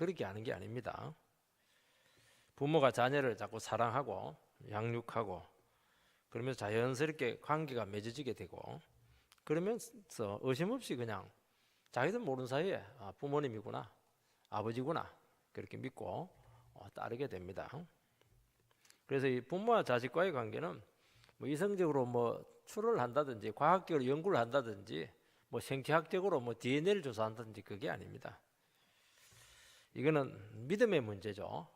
그렇게 하는 게 아닙니다. 부모가 자녀를 자꾸 사랑하고 양육하고 그러면서 자연스럽게 관계가 맺어지게 되고 그러면서 의심 없이 그냥 자기들 모르는 사이에 부모님이구나 아버지구나 그렇게 믿고 따르게 됩니다. 그래서 이 부모와 자식과의 관계는 뭐 이성적으로 뭐 추론을 한다든지 과학적으로 연구를 한다든지 뭐 생체학적으로 뭐 DNA를 조사한다든지 그게 아닙니다. 이거는 믿음의 문제죠.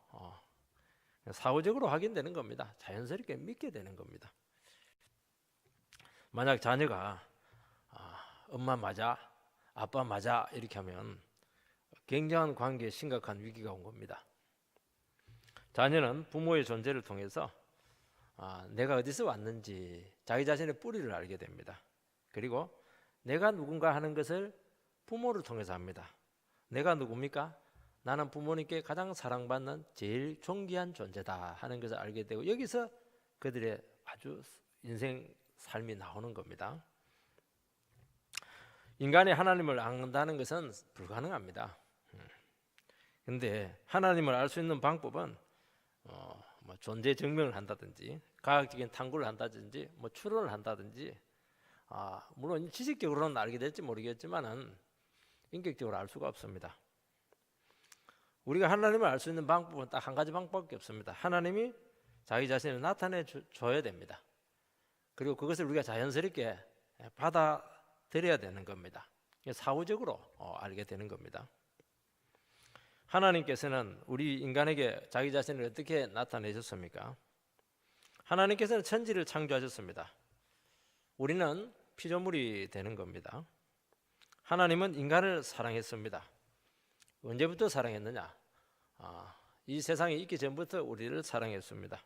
사후적으로 확인되는 겁니다. 자연스럽게 믿게 되는 겁니다. 만약 자녀가 엄마 맞아, 아빠 맞아 이렇게 하면 굉장한 관계에 심각한 위기가 온 겁니다. 자녀는 부모의 존재를 통해서 내가 어디서 왔는지 자기 자신의 뿌리를 알게 됩니다. 그리고 내가 누군가 하는 것을 부모를 통해서 합니다. 내가 누굽니까? 나는 부모님께 가장 사랑받는 제일 존귀한 존재다 하는 것을 알게 되고 여기서 그들의 아주 인생 삶이 나오는 겁니다. 인간이 하나님을 안다는 것은 불가능합니다. 그런데 하나님을 알 수 있는 방법은 뭐 존재 증명을 한다든지 과학적인 탐구를 한다든지 뭐 추론을 한다든지 물론 지식적으로는 알게 될지 모르겠지만은 인격적으로 알 수가 없습니다. 우리가 하나님을 알 수 있는 방법은 딱 한 가지 방법밖에 없습니다. 하나님이 자기 자신을 나타내 줘야 됩니다. 그리고 그것을 우리가 자연스럽게 받아들여야 되는 겁니다. 사후적으로 알게 되는 겁니다. 하나님께서는 우리 인간에게 자기 자신을 어떻게 나타내셨습니까? 하나님께서는 천지를 창조하셨습니다. 우리는 피조물이 되는 겁니다. 하나님은 인간을 사랑했습니다. 언제부터 사랑했느냐? 이 세상에 있기 전부터 우리를 사랑했습니다.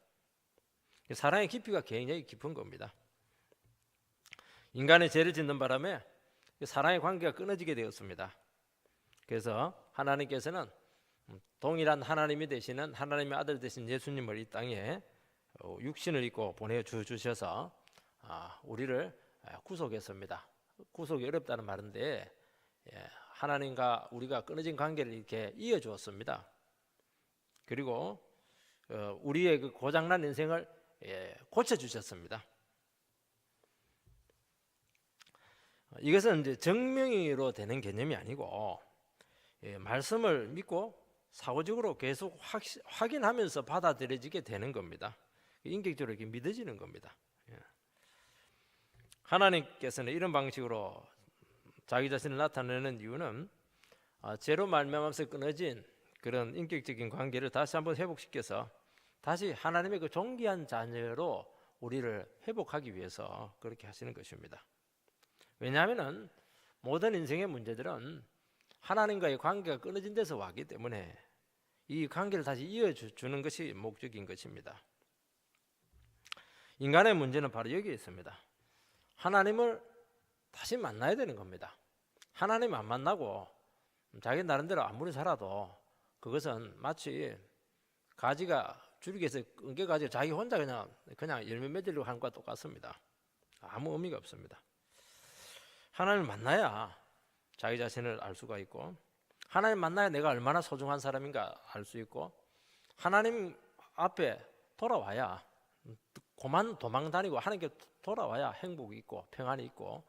사랑의 깊이가 굉장히 깊은 겁니다. 인간의 죄를 짓는 바람에 사랑의 관계가 끊어지게 되었습니다. 그래서 하나님께서는 동일한 하나님이 되시는 하나님의 아들 되신 예수님을 이 땅에 육신을 입고 보내주셔서 우리를 구속했습니다. 구속이 어렵다는 말인데 하나님과 우리가 끊어진 관계를 이렇게 이어주었습니다. 그리고 우리의 그 고장난 인생을 고쳐주셨습니다. 이것은 이제 정명의로 되는 개념이 아니고 말씀을 믿고 사고적으로 계속 확인하면서 받아들여지게 되는 겁니다. 인격적으로 이렇게 믿어지는 겁니다. 하나님께서는 이런 방식으로 자기 자신을 나타내는 이유는 죄로 말미암아서 끊어진 그런 인격적인 관계를 다시 한번 회복시켜서 다시 하나님의 그 존귀한 자녀로 우리를 회복하기 위해서 그렇게 하시는 것입니다. 왜냐하면 모든 인생의 문제들은 하나님과의 관계가 끊어진 데서 왔기 때문에 이 관계를 다시 이어주는 것이 목적인 것입니다. 인간의 문제는 바로 여기에 있습니다. 하나님을 다시 만나야 되는 겁니다. 하나님 안 만나고 자기 나름대로 아무리 살아도 그것은 마치 가지가 줄기에서 끊겨가지고 자기 혼자 그냥 열매 맺으려고 하는 것과 똑같습니다. 아무 의미가 없습니다. 하나님을 만나야 자기 자신을 알 수가 있고 하나님 만나야 내가 얼마나 소중한 사람인가 알 수 있고 하나님 앞에 돌아와야 고만 도망 다니고 하나님께 돌아와야 행복이 있고 평안이 있고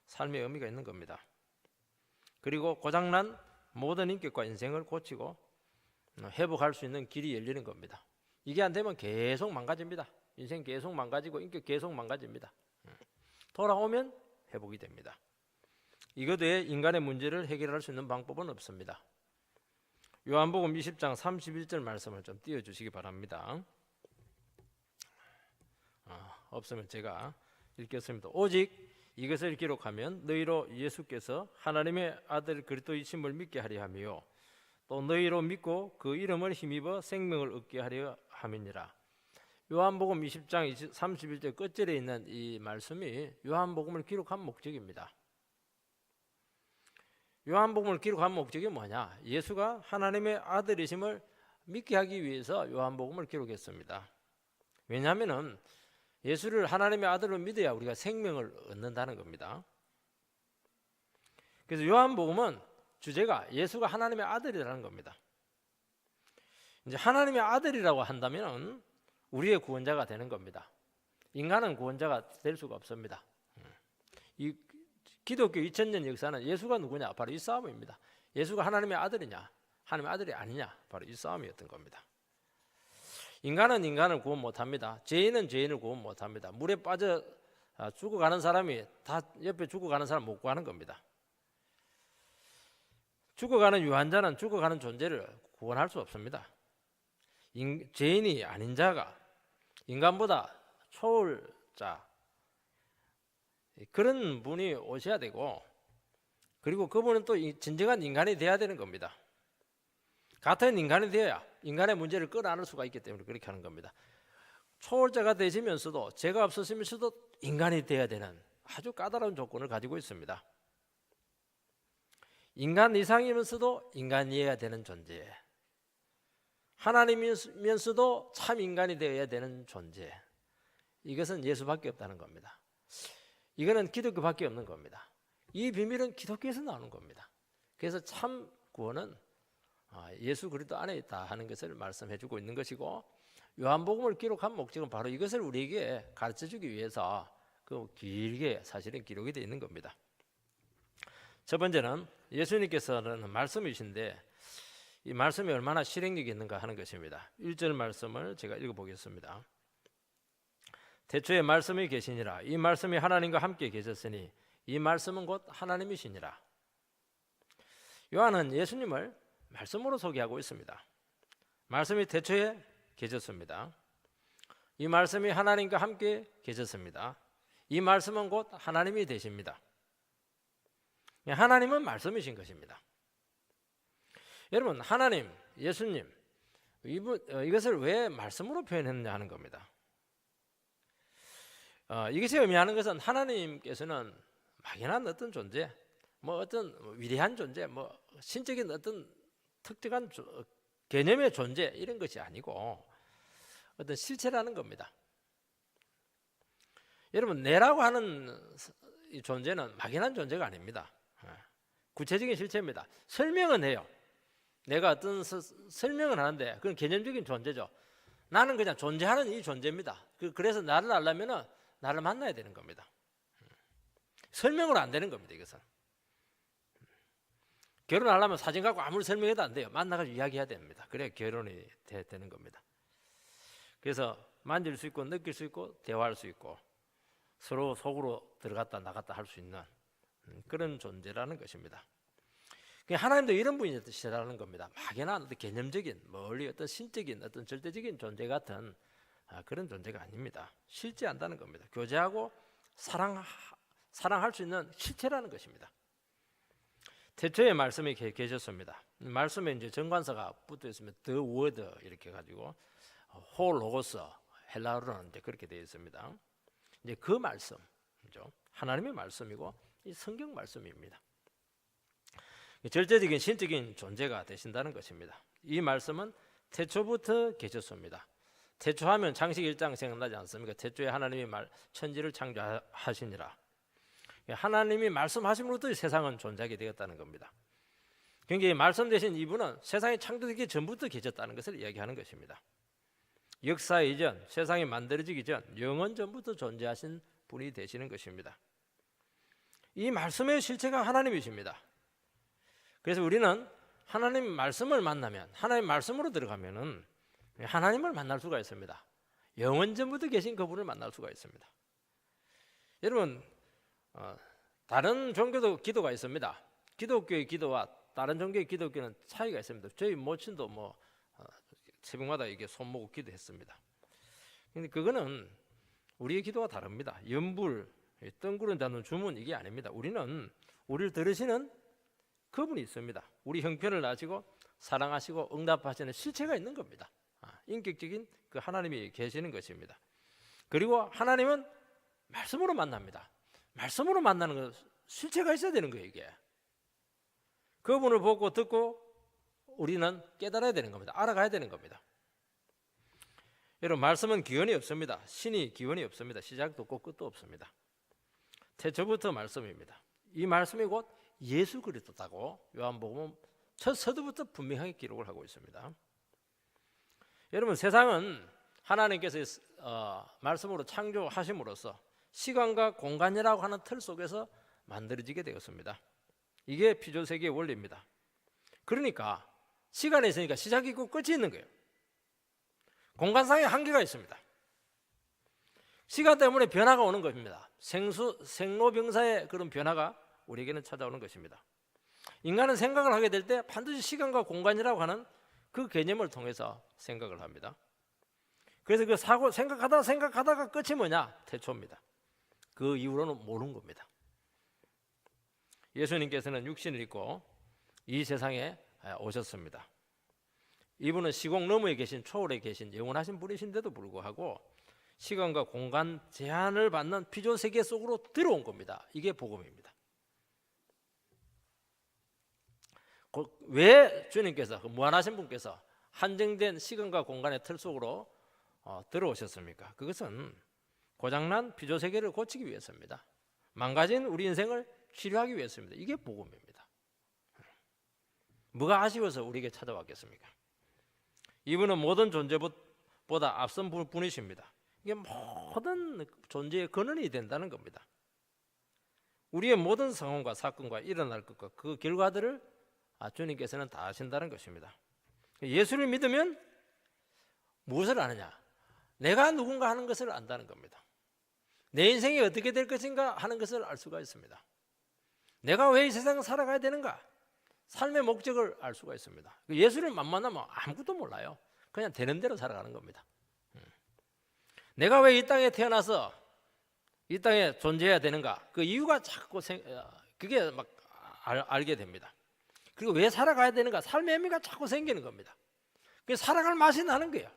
삶의 의미가 있는 겁니다. 그리고 고장난 모든 인격과 인생을 고치고 회복할 수 있는 길이 열리는 겁니다. 이게 안 되면 계속 망가집니다. 인생 계속 망가지고 인격 계속 망가집니다. 돌아오면 회복이 됩니다. 이것 외에 인간의 문제를 해결할 수 있는 방법은 없습니다. 요한복음 20장 31절 말씀을 좀 띄워주시기 바랍니다. 없으면 제가 읽겠습니다. 오직 이것을 기록하면 너희로 예수께서 하나님의 아들 그리스도이심을 믿게 하려 하며 또 너희로 믿고 그 이름을 힘입어 생명을 얻게 하려 함이니라. 요한복음 20장 31절 끝절에 있는 이 말씀이 요한복음을 기록한 목적입니다. 요한복음을 기록한 목적이 뭐냐? 예수가 하나님의 아들이심을 믿게 하기 위해서 요한복음을 기록했습니다. 왜냐하면 예수를 하나님의 아들로 믿어야 우리가 생명을 얻는다는 겁니다. 그래서 요한복음은 주제가 예수가 하나님의 아들이라는 겁니다. 이제 하나님의 아들이라고 한다면 우리의 구원자가 되는 겁니다. 인간은 구원자가 될 수가 없습니다. 이 기독교 2000년 역사는 예수가 누구냐? 바로 이 싸움입니다. 예수가 하나님의 아들이냐? 하나님의 아들이 아니냐? 바로 이 싸움이었던 겁니다. 인간은 인간을 구원 못합니다. 죄인은 죄인을 구원 못합니다. 물에 빠져 죽어가는 사람이 다 옆에 죽어가는 사람 못 구하는 겁니다. 죽어가는 유한자는 죽어가는 존재를 구원할 수 없습니다. 죄인이 아닌 자가 인간보다 초월자, 그런 분이 오셔야 되고, 그리고 그분은 또 진정한 인간이 돼야 되는 겁니다. 같은 인간이 되어야 인간의 문제를 끌어안을 수가 있기 때문에 그렇게 하는 겁니다. 초월자가 되시면서도 죄가 없으시면서도 인간이 되어야 되는 아주 까다로운 조건을 가지고 있습니다. 인간 이상이면서도 인간이어야 되는 존재, 하나님이면서도 참 인간이 되어야 되는 존재, 이것은 예수밖에 없다는 겁니다. 이거는 기독교밖에 없는 겁니다. 이 비밀은 기독교에서 나오는 겁니다. 그래서 참 구원은 예수 그리스도 안에 있다 하는 것을 말씀해 주고 있는 것이고, 요한복음을 기록한 목적은 바로 이것을 우리에게 가르쳐 주기 위해서 그 길게 사실은 기록이 되어 있는 겁니다. 첫 번째는 예수님께서는 말씀이신데 이 말씀이 얼마나 실행력이 있는가 하는 것입니다. 1절 말씀을 제가 읽어보겠습니다. 태초에 말씀이 계시니라. 이 말씀이 하나님과 함께 계셨으니 이 말씀은 곧 하나님이시니라. 요한은 예수님을 말씀으로 소개하고 있습니다. 말씀이 태초에 계셨습니다. 이 말씀이 하나님과 함께 계셨습니다. 이 말씀은 곧 하나님이 되십니다. 하나님은 말씀이신 것입니다. 여러분, 하나님, 예수님, 이것을 왜 말씀으로 표현했느냐 하는 겁니다. 이것이 의미하는 것은 하나님께서는 막연한 어떤 존재, 어떤 위대한 존재, 신적인 어떤 특정한 개념의 존재, 이런 것이 아니고 어떤 실체라는 겁니다. 여러분, 내라고 하는 이 존재는 막연한 존재가 아닙니다. 구체적인 실체입니다. 설명은 해요. 내가 어떤 설명을 하는데 그건 개념적인 존재죠. 나는 그냥 존재하는 이 존재입니다. 그래서 나를 알려면 나를 만나야 되는 겁니다. 설명으로 안 되는 겁니다. 이것은 결혼하려면 사진 갖고 아무리 설명해도 안 돼요. 만나가지고 이야기해야 됩니다. 그래야 결혼이 되는 겁니다. 그래서 만질 수 있고 느낄 수 있고 대화할 수 있고 서로 속으로 들어갔다 나갔다 할 수 있는 그런 존재라는 것입니다. 하나님도 이런 분이시라는 겁니다. 막연한 어떤 개념적인 멀리 어떤 신적인 어떤 절대적인 존재 같은 그런 존재가 아닙니다. 실제한다는 겁니다. 교제하고 사랑할 수 있는 실체라는 것입니다. 태초에 말씀이 계셨습니다. 말씀에 이제 정관사가 붙어 있으면 the word 이렇게 가지고 홀로고스 헬라어로는 이제 그렇게 되어 있습니다. 이제 그 말씀이죠. 하나님의 말씀이고 이 성경 말씀입니다. 절대적인 신적인 존재가 되신다는 것입니다. 이 말씀은 태초부터 계셨습니다. 태초하면 창세기 1장 생각나지 않습니까? 태초에 하나님이 천지를 창조하시니라. 하나님이 말씀하심으로부터 세상은 존재하게 되었다는 겁니다. 그러니까 말씀 되신 이분은 세상이 창조되기 전부터 계셨다는 것을 이야기하는 것입니다. 역사 이전, 세상이 만들어지기 전, 영원 전부터 존재하신 분이 되시는 것입니다. 이 말씀의 실체가 하나님이십니다. 그래서 우리는 하나님 말씀을 만나면, 하나님 말씀으로 들어가면은 하나님을 만날 수가 있습니다. 영원 전부터 계신 그분을 만날 수가 있습니다. 여러분, 다른 종교도 기도가 있습니다. 기독교의 기도와 다른 종교의 기도교는 차이가 있습니다. 저희 모친도 새벽마다 이게 손 모고 기도했습니다. 근데 그거는 우리의 기도가 다릅니다. 연불, 뜬구름 잡는 주문 이게 아닙니다. 우리는 우리를 들으시는 그분이 있습니다. 우리 형편을 아시고 사랑하시고 응답하시는 실체가 있는 겁니다. 인격적인 그 하나님이 계시는 것입니다. 그리고 하나님은 말씀으로 만납니다. 말씀으로 만나는 건 실체가 있어야 되는 거예요. 이게 그분을 보고 듣고 우리는 깨달아야 되는 겁니다. 알아가야 되는 겁니다. 여러분, 말씀은 기원이 없습니다. 신이 기원이 없습니다. 시작도 없고 끝도 없습니다. 태초부터 말씀입니다. 이 말씀이 곧 예수 그리스도다고 요한복음 첫 서두부터 분명하게 기록을 하고 있습니다. 여러분, 세상은 하나님께서 말씀으로 창조하심으로써 시간과 공간이라고 하는 틀 속에서 만들어지게 되었습니다. 이게 피조세계의 원리입니다. 그러니까 시간이 있으니까 시작이 있고 끝이 있는 거예요. 공간상의 한계가 있습니다. 시간 때문에 변화가 오는 것입니다. 생로병사의 그런 변화가 우리에게는 찾아오는 것입니다. 인간은 생각을 하게 될 때 반드시 시간과 공간이라고 하는 그 개념을 통해서 생각을 합니다. 그래서 그 생각하다가 끝이 뭐냐? 태초입니다. 그 이후로는 모르는 겁니다. 예수님께서는 육신을 입고 이 세상에 오셨습니다. 이분은 시공 너머에 계신 초월에 계신 영원하신 분이신데도 불구하고 시간과 공간 제한을 받는 피조세계 속으로 들어온 겁니다. 이게 복음입니다. 왜 주님께서, 무한하신 분께서 한정된 시간과 공간의 틀 속으로 들어오셨습니까? 그것은 고장난 피조세계를 고치기 위해서입니다. 망가진 우리 인생을 치료하기 위해서입니다. 이게 복음입니다. 뭐가 아쉬워서 우리에게 찾아왔겠습니까? 이분은 모든 존재보다 앞선 분이십니다. 이게 모든 존재의 근원이 된다는 겁니다. 우리의 모든 상황과 사건과 일어날 것과 그 결과들을 주님께서는 다 아신다는 것입니다. 예수를 믿으면 무엇을 아느냐? 내가 누군가 하는 것을 안다는 겁니다. 내 인생이 어떻게 될 것인가 하는 것을 알 수가 있습니다. 내가 왜 이 세상을 살아가야 되는가? 삶의 목적을 알 수가 있습니다. 예수를 만나면 아무것도 몰라요. 그냥 되는 대로 살아가는 겁니다. 내가 왜 이 땅에 태어나서 이 땅에 존재해야 되는가? 그 이유가 자꾸 그게 막 알게 됩니다. 그리고 왜 살아가야 되는가? 삶의 의미가 자꾸 생기는 겁니다. 그래서 살아갈 맛이 나는 거예요.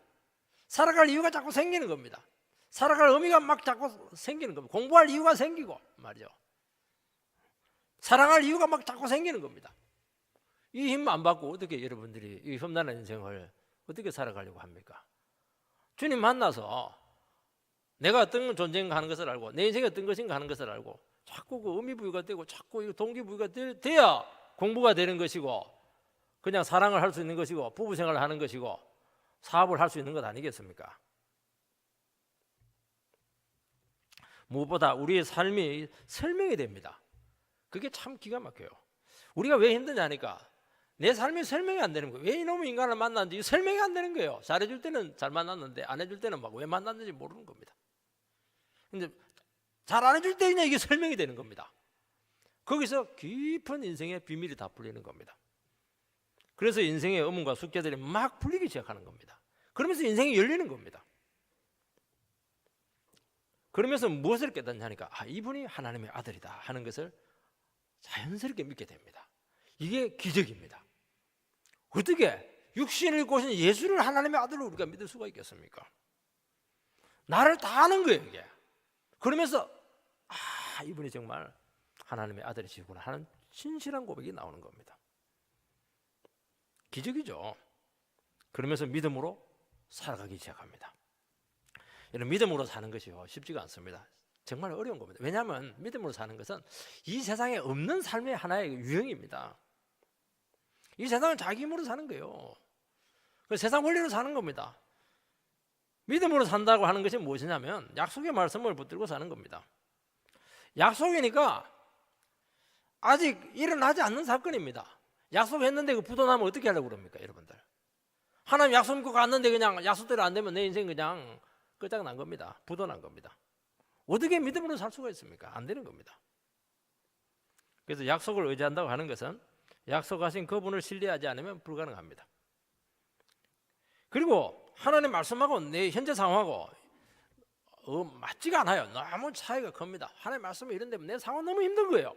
살아갈 이유가 자꾸 생기는 겁니다. 살아갈 의미가 막 자꾸 생기는 겁니다. 공부할 이유가 생기고 말이죠. 사랑할 이유가 막 자꾸 생기는 겁니다. 이 힘 안 받고 어떻게 여러분들이 이 험난한 인생을 어떻게 살아가려고 합니까? 주님 만나서 내가 어떤 존재인가 하는 것을 알고 내 인생이 어떤 것인가 하는 것을 알고 자꾸 그 의미부여가 되고 자꾸 동기부여가 돼야 공부가 되는 것이고 그냥 사랑을 할 수 있는 것이고 부부생활을 하는 것이고 사업을 할 수 있는 것 아니겠습니까? 무엇보다 우리의 삶이 설명이 됩니다. 그게 참 기가 막혀요. 우리가 왜 힘드냐니까 내 삶이 설명이 안 되는 거예요. 왜 이놈의 인간을 만났는지 설명이 안 되는 거예요. 잘해줄 때는 잘 만났는데 안 해줄 때는 막 왜 만났는지 모르는 겁니다. 근데 잘 안 해줄 때 그냥 이게 설명이 되는 겁니다. 거기서 깊은 인생의 비밀이 다 풀리는 겁니다. 그래서 인생의 의문과 숙제들이 막 풀리기 시작하는 겁니다. 그러면서 인생이 열리는 겁니다. 그러면서 무엇을 깨닫냐니까 이분이 하나님의 아들이다 하는 것을 자연스럽게 믿게 됩니다. 이게 기적입니다. 어떻게 육신을 입고 오신 예수를 하나님의 아들로 우리가 믿을 수가 있겠습니까? 나를 다 아는 거예요 이게. 그러면서 이분이 정말 하나님의 아들이시구나 하는 신실한 고백이 나오는 겁니다. 기적이죠. 그러면서 믿음으로 살아가기 시작합니다. 이런 믿음으로 사는 것이 쉽지가 않습니다. 정말 어려운 겁니다. 왜냐하면 믿음으로 사는 것은 이 세상에 없는 삶의 하나의 유형입니다. 이 세상은 자기 힘으로 사는 거예요. 세상 원리로 사는 겁니다. 믿음으로 산다고 하는 것이 무엇이냐면 약속의 말씀을 붙들고 사는 겁니다. 약속이니까 아직 일어나지 않는 사건입니다. 약속했는데 그 부도나면 어떻게 하려고 그럽니까 여러분들? 하나님 약속 믿고 갔는데 그냥 약속대로 안 되면 내 인생 그냥 끝장난 겁니다. 부도난 겁니다. 어떻게 믿음으로 살 수가 있습니까? 안 되는 겁니다. 그래서 약속을 의지한다고 하는 것은 약속하신 그분을 신뢰하지 않으면 불가능합니다. 그리고 하나님 말씀하고 내 현재 상황하고 맞지가 않아요. 너무 차이가 큽니다. 하나님 말씀이 이런데 내 상황 너무 힘든 거예요.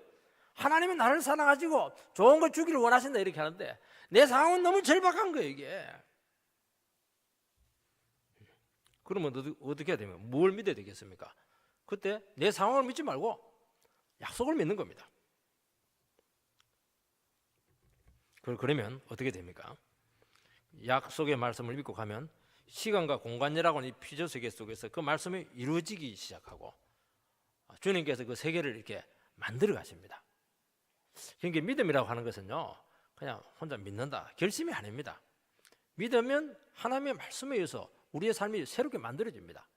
하나님이 나를 사랑하시고 좋은 걸 주기를 원하신다 이렇게 하는데 내 상황은 너무 절박한 거예요 이게. 그러면 어떻게 해야 됩니까? 뭘 믿어야 되겠습니까? 그때 내 상황을 믿지 말고 약속을 믿는 겁니다. 그러면 어떻게 됩니까? 약속의 말씀을 믿고 가면 시간과 공간이라고 하는 이 피조세계 속에서 그 말씀이 이루어지기 시작하고 주님께서 그 세계를 이렇게 만들어 가십니다. 그러니까 믿음이라고 하는 것은요 그냥 혼자 믿는다 결심이 아닙니다. 믿으면 하나님의 말씀에 의해서 우리의 삶이 새롭게 만들어집니다.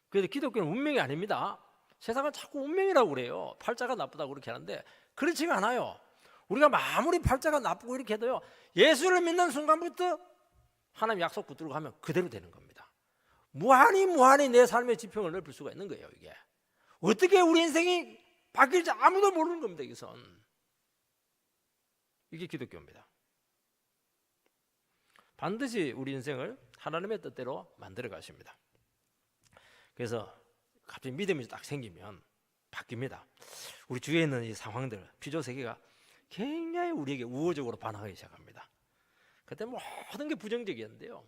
그래서 기독교는 운명이 아닙니다. 세상은 자꾸 운명이라고 그래요. 팔자가 나쁘다고 그렇게 하는데 그렇지가 않아요. 우리가 아무리 팔자가 나쁘고 이렇게 해도요, 예수를 믿는 순간부터 하나님 약속 붙들고 가면 그대로 되는 겁니다. 무한히 내 삶의 지평을 넓힐 수가 있는 거예요. 이게 어떻게 우리 인생이 바뀔지 아무도 모르는 겁니다. 이게 기독교입니다. 반드시 우리 인생을 하나님의 뜻대로 만들어 가십니다. 그래서 갑자기 믿음이 딱 생기면 바뀝니다. 우리 주위에 있는 이 상황들, 피조 세계가 굉장히 우리에게 우호적으로 반응하기 시작합니다. 그때 모든 게 부정적이었는데요,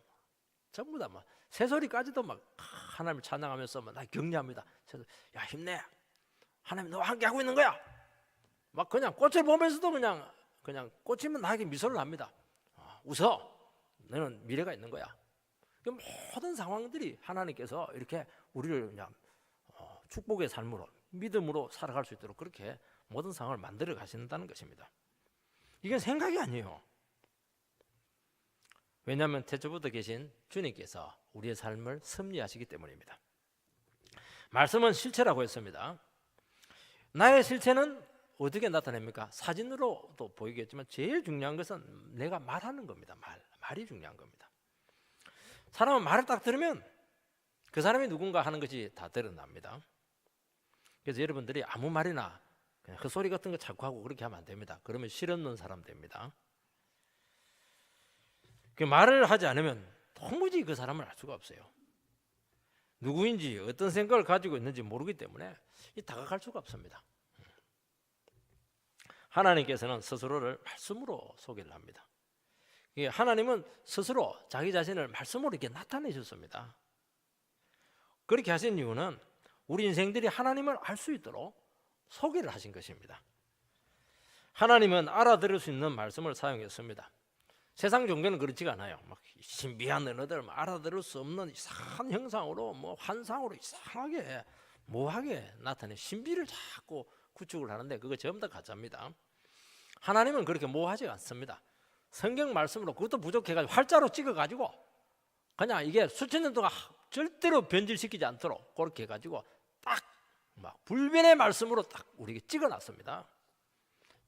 전부 다 막 새소리까지도 막 하나님을 찬양하면서 막 나 격려합니다. 야, 힘내, 하나님 너와 함께 하고 있는 거야. 막 그냥 꽃을 보면서도 그냥 꽃이면 나에게 미소를 합니다. 웃어, 너는 미래가 있는 거야. 모든 상황들이 하나님께서 이렇게 우리를 그냥 축복의 삶으로, 믿음으로 살아갈 수 있도록 그렇게 모든 상황을 만들어 가신다는 것입니다. 이건 생각이 아니에요. 왜냐하면 태초부터 계신 주님께서 우리의 삶을 섭리하시기 때문입니다. 말씀은 실체라고 했습니다. 나의 실체는 어떻게 나타냅니까? 사진으로도 보이겠지만 제일 중요한 것은 내가 말하는 겁니다. 말이 중요한 겁니다. 사람은 말을 딱 들으면 그 사람이 누군가 하는 것이 다 드러납니다. 그래서 여러분들이 아무 말이나 그냥 헛소리 같은 거 자꾸 하고 그렇게 하면 안 됩니다. 그러면 실없는 사람 됩니다. 그 말을 하지 않으면 도무지 그 사람을 알 수가 없어요. 누구인지 어떤 생각을 가지고 있는지 모르기 때문에 다가갈 수가 없습니다. 하나님께서는 스스로를 말씀으로 소개를 합니다. 하나님은 스스로 자기 자신을 말씀으로 이렇게 나타내셨습니다. 그렇게 하신 이유는 우리 인생들이 하나님을 알 수 있도록 소개를 하신 것입니다. 하나님은 알아들을 수 있는 말씀을 사용했습니다. 세상 종교는 그렇지가 않아요. 막 신비한 언어들, 알아들을 수 없는 이상한 형상으로, 환상으로 이상하게 모호하게 나타내 신비를 자꾸 구축을 하는데 그거 전부 다 가짜입니다. 하나님은 그렇게 모호하지 않습니다. 성경 말씀으로 그것도 부족해가지고 활자로 찍어가지고 그냥 이게 수천 년 동안 절대로 변질시키지 않도록 그렇게 해가지고 딱 막 불변의 말씀으로 딱 우리에게 찍어놨습니다.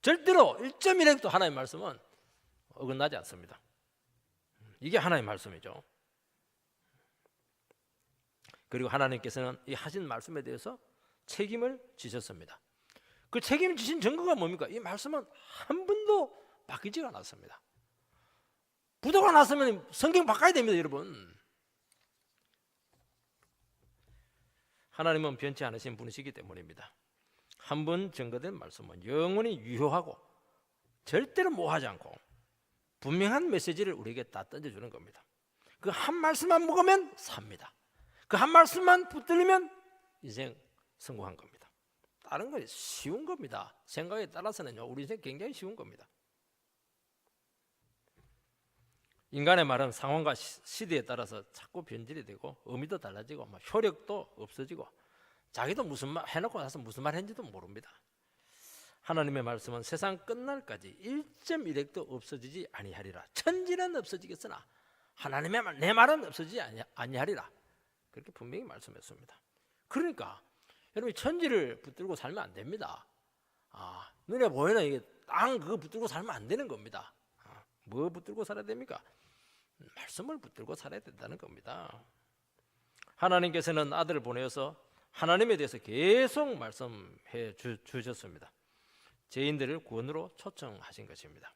절대로 1.1획도 하나님의 말씀은 어긋나지 않습니다. 이게 하나님의 말씀이죠. 그리고 하나님께서는 이 하신 말씀에 대해서 책임을 지셨습니다. 그 책임 지신 증거가 뭡니까? 이 말씀은 한 번도 바뀌지가 않았습니다. 부도가 났으면 성경 바꿔야 됩니다, 여러분. 하나님은 변치 않으신 분이시기 때문입니다. 한 번 증거된 말씀은 영원히 유효하고 절대로 모호하지 않고 분명한 메시지를 우리에게 다 던져주는 겁니다. 그 한 말씀만 먹으면 삽니다. 그 한 말씀만 붙들리면 인생 성공한 겁니다. 다른 건 쉬운 겁니다. 생각에 따라서는요, 우리 인생 굉장히 쉬운 겁니다. 인간의 말은 상황과 시대에 따라서 자꾸 변질이 되고 의미도 달라지고 효력도 없어지고 자기도 무슨 말 해놓고 나서 무슨 말 했는지도 모릅니다. 하나님의 말씀은 세상 끝날까지 1.1획도 없어지지 아니하리라. 천지는 없어지겠으나 하나님의 말, 내 말은 없어지지 아니하리라. 그렇게 분명히 말씀했습니다. 그러니까 여러분, 천지를 붙들고 살면 안 됩니다. 눈에 보이는 이게 땅 그거 붙들고 살면 안 되는 겁니다. 뭐 붙들고 살아야 됩니까? 말씀을 붙들고 살아야 된다는 겁니다. 하나님께서는 아들을 보내어서 하나님에 대해서 계속 말씀해 주셨습니다. 죄인들을 구원으로 초청하신 것입니다.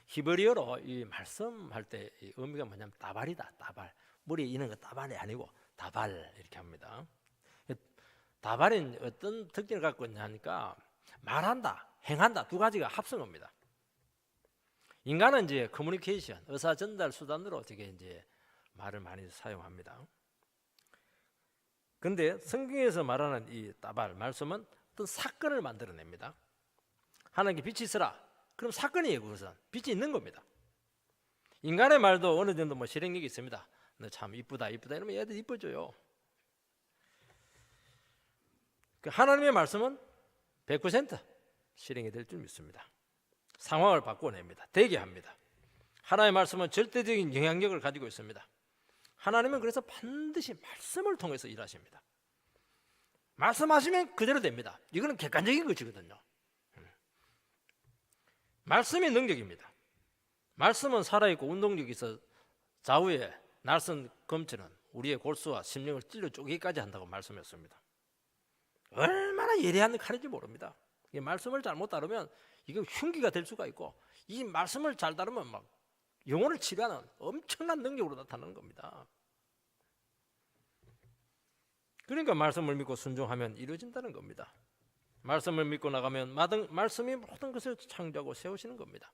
히브리어로 이 말씀할 때 이 의미가 뭐냐면 다발이다. 다발. 머리에 있는 거 다발이 아니고 다발 이렇게 합니다. 다발은 어떤 특징을 갖고 있냐 하니까 말한다, 행한다 두 가지가 합성어입니다. 인간은 이제 커뮤니케이션, 의사 전달 수단으로 어떻게 이제 말을 많이 사용합니다. 그런데 성경에서 말하는 이 다발 말씀은 어떤 사건을 만들어냅니다. 하나님께 빛이 있으라. 그럼 사건이에요. 그것은 빛이 있는 겁니다. 인간의 말도 어느 정도 실행력이 있습니다. 너 참 이쁘다, 이쁘다 이러면 얘들 이뻐져요. 하나님의 말씀은 100% 실행이 될 줄 믿습니다. 상황을 바꿔냅니다. 되게 합니다. 하나님의 말씀은 절대적인 영향력을 가지고 있습니다. 하나님은 그래서 반드시 말씀을 통해서 일하십니다. 말씀하시면 그대로 됩니다. 이거는 객관적인 것이거든요. 말씀이 능력입니다. 말씀은 살아있고 운동력이 있어 좌우에 날선 검체는 우리의 골수와 심령을 찔러 쪼개기까지 한다고 말씀했습니다. 얼마나 예리한 칼인지 모릅니다. 이 말씀을 잘못 다루면 이게 흉기가 될 수가 있고, 이 말씀을 잘 다루면 막 영혼을 치료하는 엄청난 능력으로 나타나는 겁니다. 그러니까 말씀을 믿고 순종하면 이루어진다는 겁니다. 말씀을 믿고 나가면 말씀이 모든 것을 창조하고 세우시는 겁니다.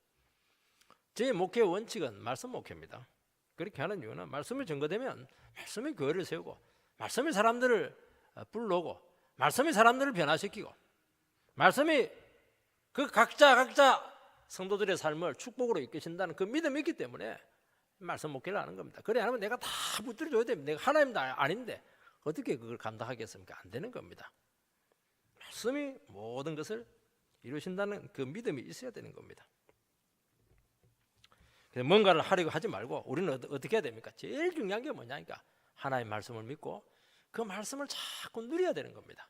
제 목회 원칙은 말씀 목회입니다. 그렇게 하는 이유는 말씀이 증거되면 말씀이 교회를 세우고, 말씀이 사람들을 불러오고, 말씀이 사람들을 변화시키고, 말씀이 그 각자 성도들의 삶을 축복으로 이끄신다는 그 믿음이 있기 때문에 말씀 목회를 하는 겁니다. 그래 하면 내가 다 붙들어줘야 됩니다. 내가 하나님도 아닌데 어떻게 그걸 감당하겠습니까? 안 되는 겁니다. 말씀이 모든 것을 이루신다는 그 믿음이 있어야 되는 겁니다. 그래서 뭔가를 하려고 하지 말고 우리는 어떻게 해야 됩니까? 제일 중요한 게 뭐냐니까 하나님의 말씀을 믿고 그 말씀을 자꾸 누려야 되는 겁니다.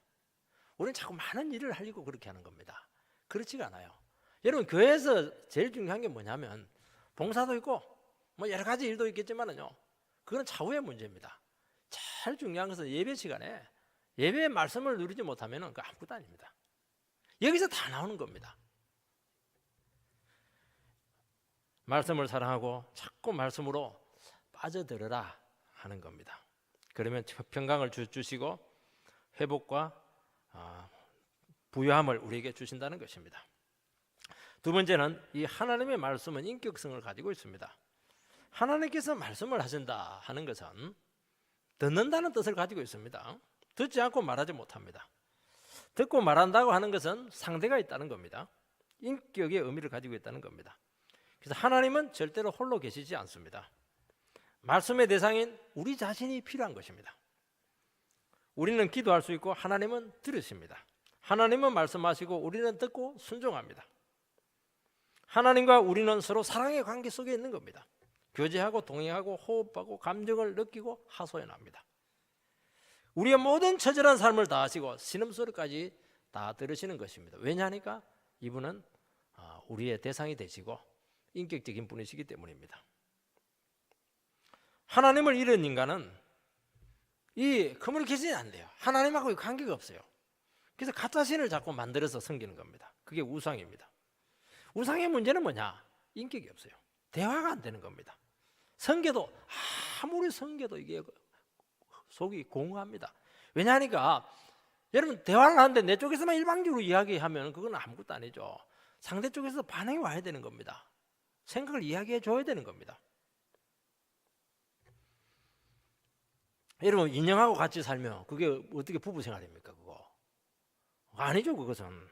우리는 자꾸 많은 일을 하려고 그렇게 하는 겁니다. 그렇지가 않아요. 여러분, 교회에서 제일 중요한 게 뭐냐면 봉사도 있고 뭐 여러 가지 일도 있겠지만은요, 그건 차후의 문제입니다. 제일 중요한 것은 예배 시간에 예배의 말씀을 누리지 못하면 그 아무것도 아닙니다. 여기서 다 나오는 겁니다. 말씀을 사랑하고 자꾸 말씀으로 빠져들어라 하는 겁니다. 그러면 평강을 주시고 회복과 부유함을 우리에게 주신다는 것입니다. 두 번째는 이 하나님의 말씀은 인격성을 가지고 있습니다. 하나님께서 말씀을 하신다 하는 것은 듣는다는 뜻을 가지고 있습니다. 듣지 않고 말하지 못합니다. 듣고 말한다고 하는 것은 상대가 있다는 겁니다. 인격의 의미를 가지고 있다는 겁니다. 그래서 하나님은 절대로 홀로 계시지 않습니다. 말씀의 대상인 우리 자신이 필요한 것입니다. 우리는 기도할 수 있고 하나님은 들으십니다. 하나님은 말씀하시고 우리는 듣고 순종합니다. 하나님과 우리는 서로 사랑의 관계 속에 있는 겁니다. 교제하고 동행하고 호흡하고 감정을 느끼고 하소연합니다. 우리의 모든 처절한 삶을 다 하시고 신음소리까지 다 들으시는 것입니다. 왜냐하니까 이분은 우리의 대상이 되시고 인격적인 분이시기 때문입니다. 하나님을 잃은 인간은 이 커뮤니케이션이 안 돼요. 하나님하고 관계가 없어요. 그래서 가짜 신을 자꾸 만들어서 섬기는 겁니다. 그게 우상입니다. 우상의 문제는 뭐냐? 인격이 없어요. 대화가 안 되는 겁니다. 성계도 아무리 성계도 이게 속이 공허합니다. 왜냐하니까 여러분, 대화를 하는데 내 쪽에서만 일방적으로 이야기하면 그건 아무것도 아니죠. 상대 쪽에서 반응이 와야 되는 겁니다. 생각을 이야기해 줘야 되는 겁니다. 여러분, 인형하고 같이 살면 그게 어떻게 부부 생활입니까? 그거 아니죠. 그것은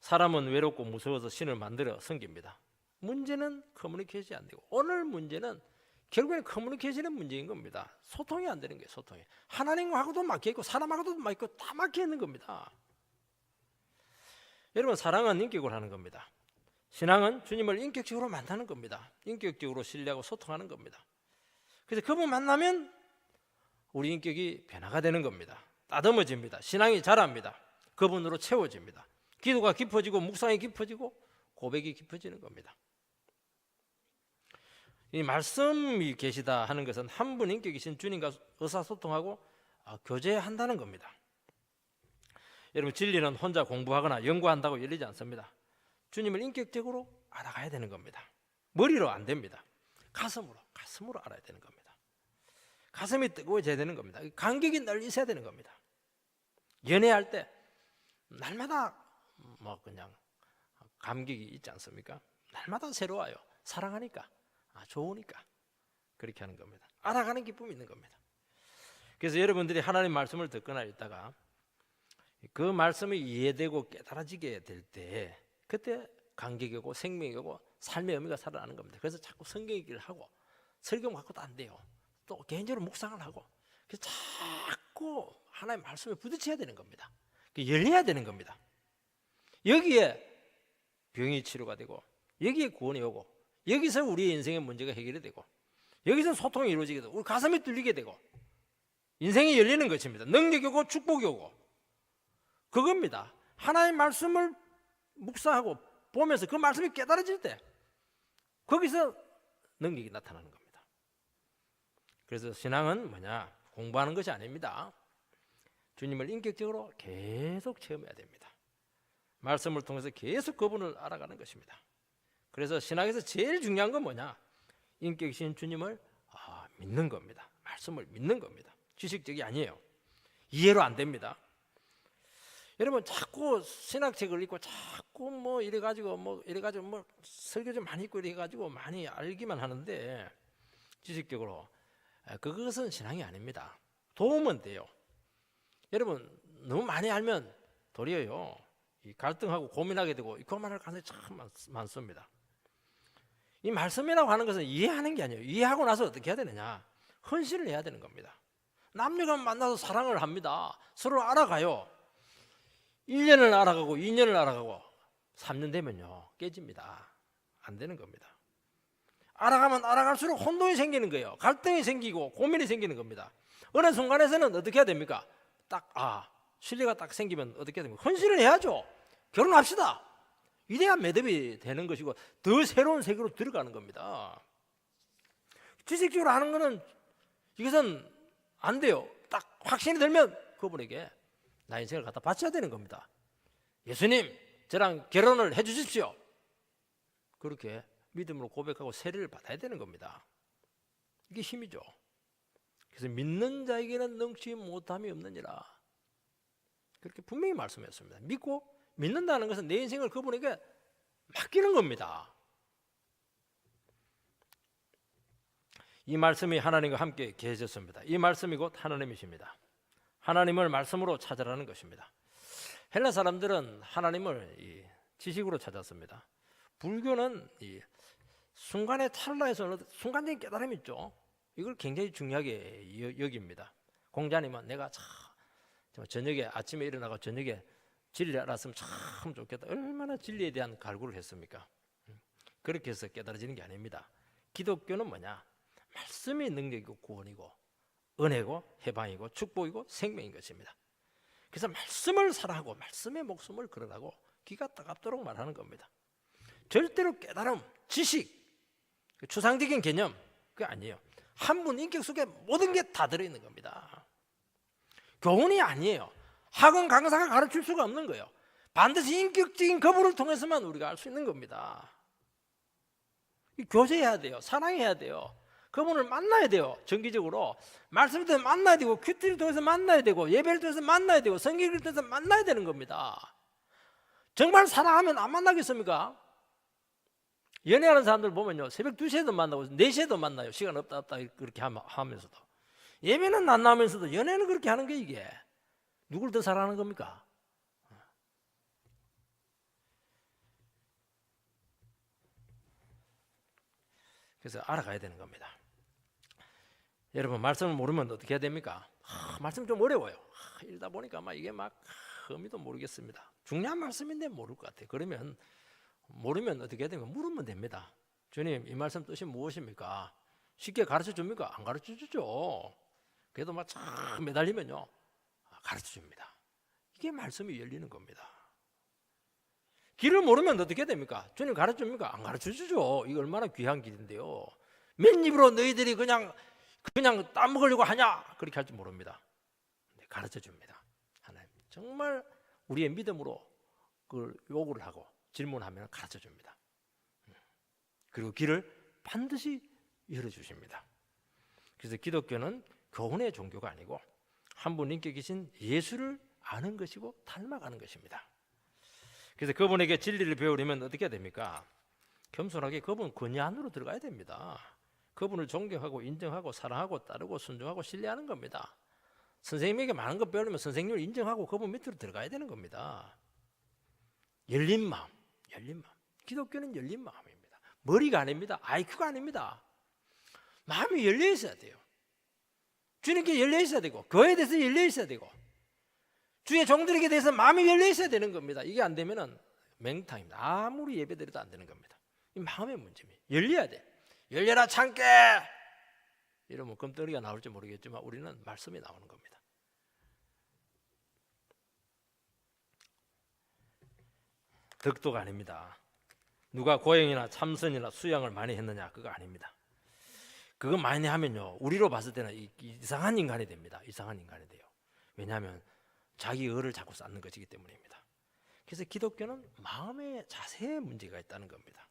사람은 외롭고 무서워서 신을 만들어 섬깁니다. 문제는 커뮤니케이션이 안 되고, 오늘 문제는 결국에는 커뮤니케이션의 문제인 겁니다. 소통이 안 되는 거예요. 소통이 하나님하고도 막혀있고 사람하고도 막혀있고 다 막혀있는 겁니다. 여러분, 사랑은 인격으로 하는 겁니다. 신앙은 주님을 인격적으로 만나는 겁니다. 인격적으로 신뢰하고 소통하는 겁니다. 그래서 그분 만나면 우리 인격이 변화가 되는 겁니다. 따듬어집니다. 신앙이 자랍니다. 그분으로 채워집니다. 기도가 깊어지고 묵상이 깊어지고 고백이 깊어지는 겁니다. 이 말씀이 계시다 하는 것은 한 분 인격이신 주님과 의사소통하고 교제한다는 겁니다. 여러분, 진리는 혼자 공부하거나 연구한다고 열리지 않습니다. 주님을 인격적으로 알아가야 되는 겁니다. 머리로 안 됩니다. 가슴으로 알아야 되는 겁니다. 가슴이 뜨거워져야 되는 겁니다. 간격이 널리 있어야 되는 겁니다. 연애할 때 날마다 뭐 그냥 감격이 있지 않습니까? 날마다 새로워요. 사랑하니까, 좋으니까 그렇게 하는 겁니다. 알아가는 기쁨이 있는 겁니다. 그래서 여러분들이 하나님 말씀을 듣거나 읽다가 그 말씀이 이해되고 깨달아지게 될 때, 그때 감격이 오고 생명이 오고 삶의 의미가 살아나는 겁니다. 그래서 자꾸 성경 얘기를 하고 설교 갖고도 안 돼요. 또 개인적으로 묵상을 하고, 그래서 자꾸 하나님 말씀에 부딪혀야 되는 겁니다. 열려야 되는 겁니다. 여기에 병이 치료가 되고, 여기에 구원이 오고, 여기서 우리의 인생의 문제가 해결이 되고, 여기서 소통이 이루어지게 되고, 우리 가슴이 뚫리게 되고, 인생이 열리는 것입니다. 능력이 오고 축복이 오고, 그겁니다. 하나님의 말씀을 묵상하고 보면서 그 말씀이 깨달아질 때 거기서 능력이 나타나는 겁니다. 그래서 신앙은 뭐냐? 공부하는 것이 아닙니다. 주님을 인격적으로 계속 체험해야 됩니다. 말씀을 통해서 계속 그분을 알아가는 것입니다. 그래서 신학에서 제일 중요한 건 뭐냐? 인격이신 주님을 믿는 겁니다. 말씀을 믿는 겁니다. 지식적이 아니에요. 이해로 안 됩니다. 여러분 자꾸 신학책을 읽고 자꾸 뭐 이래가지고 뭐 설교 좀 많이 읽고 이래가지고 많이 알기만 하는데 지식적으로 그것은 신앙이 아닙니다. 도움은 돼요. 여러분 너무 많이 알면 도리어요 갈등하고 고민하게 되고 그만할 가능성이 참 많습니다. 이 말씀이라고 하는 것은 이해하는 게 아니에요. 이해하고 나서 어떻게 해야 되느냐? 헌신을 해야 되는 겁니다. 남녀가 만나서 사랑을 합니다. 서로 알아가요. 1년을 알아가고 2년을 알아가고 3년 되면요 깨집니다. 안 되는 겁니다. 알아가면 알아갈수록 혼동이 생기는 거예요. 갈등이 생기고 고민이 생기는 겁니다. 어느 순간에서는 어떻게 해야 됩니까? 신뢰가 딱 생기면 어떻게 해야 됩니까? 헌신을 해야죠. 결혼합시다. 위대한 매듭이 되는 것이고 더 새로운 세계로 들어가는 겁니다. 지식적으로 하는 거는 이것은 안 돼요. 딱 확신이 들면 그분에게 나 인생을 갖다 바쳐야 되는 겁니다. 예수님 저랑 결혼을 해 주십시오. 그렇게 믿음으로 고백하고 세례를 받아야 되는 겁니다. 이게 힘이죠. 그래서 믿는 자에게는 능치 못함이 없느니라. 그렇게 분명히 말씀했습니다. 믿고 믿는다는 것은 내 인생을 그분에게 맡기는 겁니다. 이 말씀이 하나님과 함께 계셨습니다. 이 말씀이 곧 하나님이십니다. 하나님을 말씀으로 찾으라는 것입니다. 헬라 사람들은 하나님을 이 지식으로 찾았습니다. 불교는 이 순간의 찰나에서 순간적인 깨달음이 있죠. 이걸 굉장히 중요하게 여깁니다. 공자님은 내가 저녁에 아침에 일어나고 저녁에 진리 알았으면 참 좋겠다. 얼마나 진리에 대한 갈구를 했습니까? 그렇게 해서 깨달아지는 게 아닙니다. 기독교는 뭐냐? 말씀이 능력이고 구원이고 은혜고 해방이고 축복이고 생명인 것입니다. 그래서 말씀을 사랑하고 말씀의 목숨을 걸으라고 귀가 따갑도록 말하는 겁니다. 절대로 깨달음, 지식, 추상적인 개념 그게 아니에요. 한 분 인격 속에 모든 게 다 들어있는 겁니다. 교훈이 아니에요. 학원 강사가 가르칠 수가 없는 거예요. 반드시 인격적인 거부를 통해서만 우리가 알 수 있는 겁니다. 교제해야 돼요. 사랑해야 돼요. 그분을 만나야 돼요. 정기적으로 말씀을 통해서 만나야 되고 큐티를 통해서 만나야 되고 예배를 통해서 만나야 되고 성경을 통해서 만나야 되는 겁니다. 정말 사랑하면 안 만나겠습니까? 연애하는 사람들 보면요 새벽 2시에도 만나고 4시에도 만나요. 시간 없다 그렇게 하면서도 예배는 안 나오면서도 연애는 그렇게 하는 게 이게 누굴 더 사랑하는 겁니까? 그래서 알아가야 되는 겁니다. 여러분 말씀을 모르면 어떻게 해야 됩니까? 말씀 좀 어려워요. 읽다 보니까 이게 의미도 모르겠습니다. 중요한 말씀인데 모를 것 같아요. 그러면 모르면 어떻게 해야 됩니까? 물으면 됩니다. 주님 이 말씀 뜻이 무엇입니까? 쉽게 가르쳐 줍니까? 안 가르쳐 주죠. 그래도 참 매달리면요 가르쳐 줍니다. 이게 말씀이 열리는 겁니다. 길을 모르면 어떻게 됩니까? 주님 가르쳐 줍니까? 안 가르쳐 주죠. 이거 얼마나 귀한 길인데요. 맨입으로 너희들이 그냥 따먹으려고 하냐? 그렇게 할 줄 모릅니다. 가르쳐 줍니다. 하나님 정말 우리의 믿음으로 그걸 요구를 하고 질문하면 가르쳐 줍니다. 그리고 길을 반드시 열어주십니다. 그래서 기독교는 교훈의 종교가 아니고 한 분 인격이신 예수를 아는 것이고 닮아가는 것입니다. 그래서 그분에게 진리를 배우려면 어떻게 해야 됩니까? 겸손하게 그분 권위 안으로 들어가야 됩니다. 그분을 존경하고 인정하고 사랑하고 따르고 순종하고 신뢰하는 겁니다. 선생님에게 많은 것 배우려면 선생님을 인정하고 그분 밑으로 들어가야 되는 겁니다. 열린 마음. 기독교는 열린 마음입니다. 머리가 아닙니다. IQ가 아닙니다. 마음이 열려 있어야 돼요. 주님께 열려 있어야 되고 교회에 대해서 열려 있어야 되고 주의 종들에게 대해서 마음이 열려 있어야 되는 겁니다. 이게 안 되면은 맹탕입니다. 아무리 예배드려도 안 되는 겁니다. 이 마음의 문제입니다. 열려야 돼. 열려라 참깨. 이러면 금덩이가 나올지 모르겠지만 우리는 말씀이 나오는 겁니다. 덕도가 아닙니다. 누가 고행이나 참선이나 수양을 많이 했느냐 그거 아닙니다. 그거 많이 하면요 우리로 봤을 때는 이상한 인간이 됩니다. 이상한 인간이 돼요. 왜냐하면 자기 의를 자꾸 쌓는 것이기 때문입니다. 그래서 기독교는 마음의 자세에 문제가 있다는 겁니다.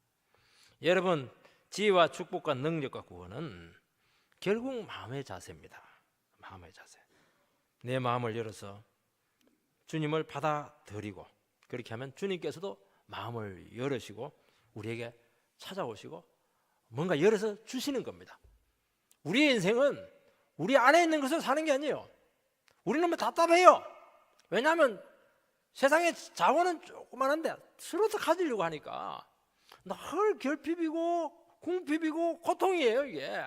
여러분 지혜와 축복과 능력과 구원은 결국 마음의 자세입니다. 마음의 자세. 내 마음을 열어서 주님을 받아들이고 그렇게 하면 주님께서도 마음을 열으시고 우리에게 찾아오시고 뭔가 열어서 주시는 겁니다. 우리의 인생은 우리 안에 있는 것을 사는 게 아니에요. 우리는 너무 답답해요. 왜냐하면 세상의 자원은 조그만한데 서로 더 가지려고 하니까 늘 결핍이고 궁핍이고 고통이에요. 이게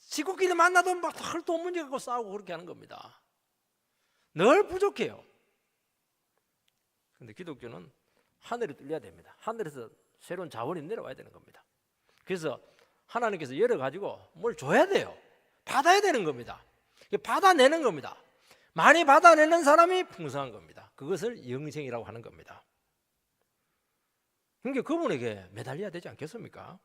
친구끼리 만나도 막 늘 돈 문제 갖고 싸우고 그렇게 하는 겁니다. 늘 부족해요. 그런데 기독교는 하늘이 뚫려야 됩니다. 하늘에서 새로운 자원이 내려와야 되는 겁니다. 그래서 하나님께서 열어가지고 뭘 줘야 돼요. 받아야 되는 겁니다. 받아내는 겁니다. 많이 받아내는 사람이 풍성한 겁니다. 그것을 영생이라고 하는 겁니다. 그러니까 그분에게 매달려야 되지 않겠습니까?